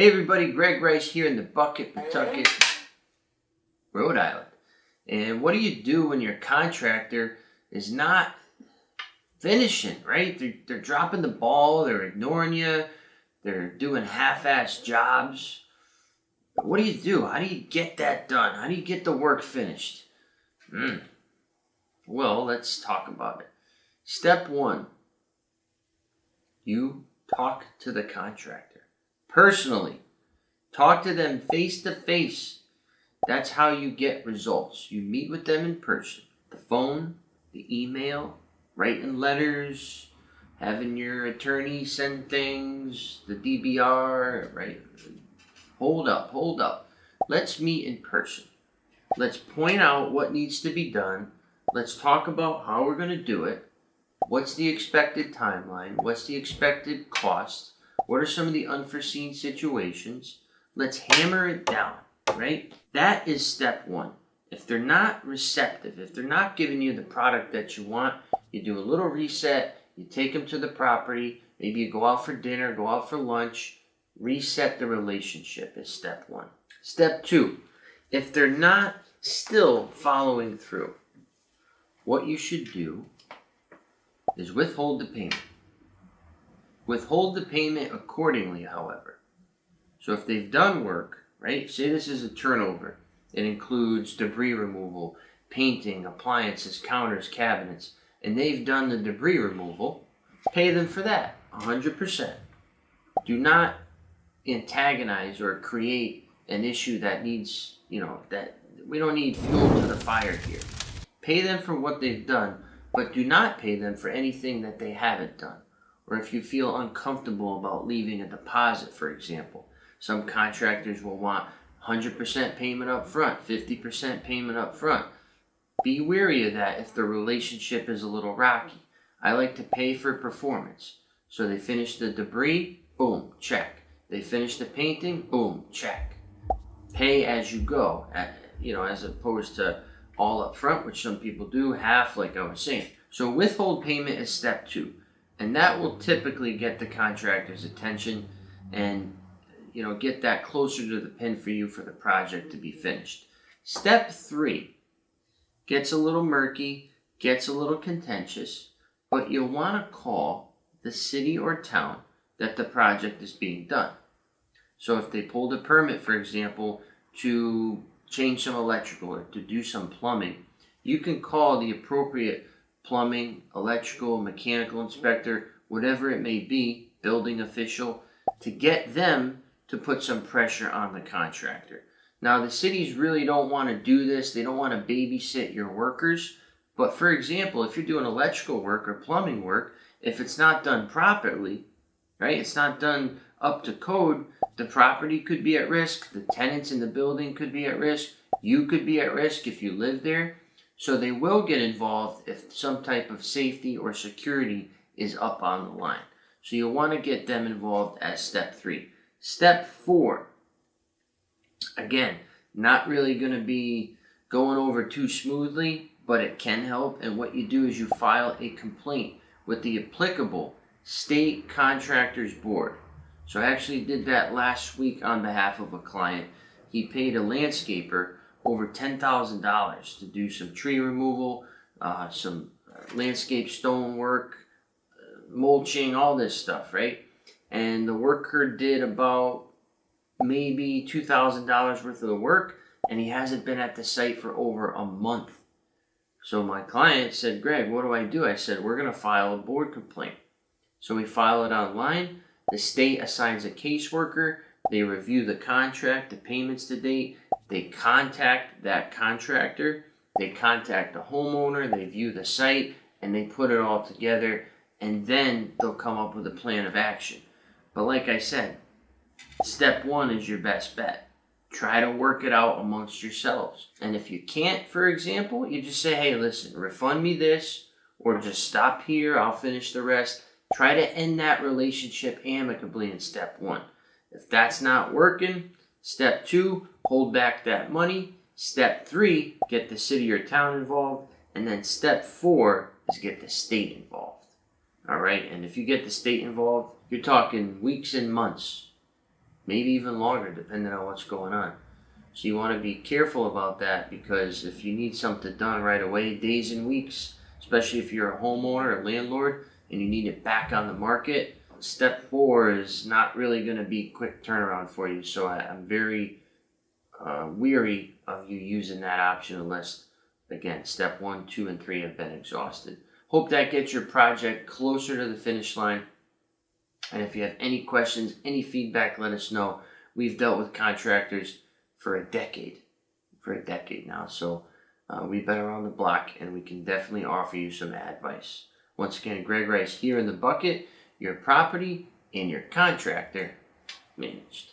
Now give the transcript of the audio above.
Hey everybody, Greg Rice here in the Bucket, Pawtucket, Rhode Island. And what do you do when your contractor is not finishing, right? They're dropping the ball, they're ignoring you, they're doing half-assed jobs. What do you do? How do you get that done? How do you get the work finished? Well, let's talk about it. Step one, you talk to the contractor. Personally, talk to them face to face. That's how you get results. You meet with them in person. The phone, the email, writing letters, having your attorney send things, the DBR, right? Hold up. Let's meet in person. Let's point out what needs to be done. Let's talk about how we're going to do it. What's the expected timeline? What's the expected cost? What are some of the unforeseen situations? Let's hammer it down, right? That is step one. If they're not receptive, if they're not giving you the product that you want, you do a little reset, you take them to the property, maybe you go out for dinner, go out for lunch, reset the relationship is step one. Step two, if they're not still following through, what you should do is withhold the payment. Withhold the payment accordingly, however. So if they've done work, right? Say this is a turnover. It includes debris removal, painting, appliances, counters, cabinets, and they've done the debris removal, pay them for that, 100%. Do not antagonize or create an issue that needs, that we don't need fuel to the fire here. Pay them for what they've done, but do not pay them for anything that they haven't done. Or if you feel uncomfortable about leaving a deposit, for example. Some contractors will want 100% payment up front, 50% payment up front. Be wary of that if the relationship is a little rocky. I like to pay for performance. So they finish the debris, boom, check. They finish the painting, boom, check. Pay as you go, as opposed to all up front, which some people do, half like I was saying. So withhold payment is step two. And that will typically get the contractor's attention and, get that closer to the pin for you for the project to be finished. Step three gets a little murky, gets a little contentious, but you'll want to call the city or town that the project is being done. So if they pulled a permit, for example, to change some electrical or to do some plumbing, you can call the appropriate plumbing, electrical, mechanical inspector, whatever it may be, building official, to get them to put some pressure on the contractor. Now, the cities really don't want to do this. They don't want to babysit your workers. But for example, if you're doing electrical work or plumbing work, if it's not done properly, right, it's not done up to code, the property could be at risk, the tenants in the building could be at risk, you could be at risk if you live there. So they will get involved if some type of safety or security is up on the line. So you'll want to get them involved as step three. Step four, again, not really going to be going over too smoothly, but it can help. And what you do is you file a complaint with the applicable state contractors board. So I actually did that last week on behalf of a client. He paid a landscaper over $10,000 to do some tree removal, some landscape stone work, mulching, all this stuff, right? And the worker did about maybe $2,000 worth of the work, and he hasn't been at the site for over a month. So my client said, Greg, what do I do? I said, we're going to file a board complaint. So we file it online. The state assigns a caseworker. They review the contract, the payments to date. They contact that contractor, they contact the homeowner, they view the site, and they put it all together, and then they'll come up with a plan of action. But like I said, step one is your best bet. Try to work it out amongst yourselves. And if you can't, for example, you just say, hey, listen, refund me this, or just stop here, I'll finish the rest. Try to end that relationship amicably in step one. If that's not working, step two, hold back that money. Step three, get the city or town involved. And then step four is get the state involved. All right, and if you get the state involved, you're talking weeks and months maybe even longer, depending on what's going on. So you want to be careful about that, because if you need something done right away, days and weeks, especially if you're a homeowner or landlord and you need it back on the market, step 4 is not really going to be quick turnaround for you. So I'm very weary of you using that option unless, again, step 1, 2, and 3 have been exhausted. Hope that gets your project closer to the finish line. And if you have any questions, any feedback, let us know. We've dealt with contractors for a decade now. So we've been around the block, and we can definitely offer you some advice. Once again, Greg Rice here in the bucket, your property and your contractor managed.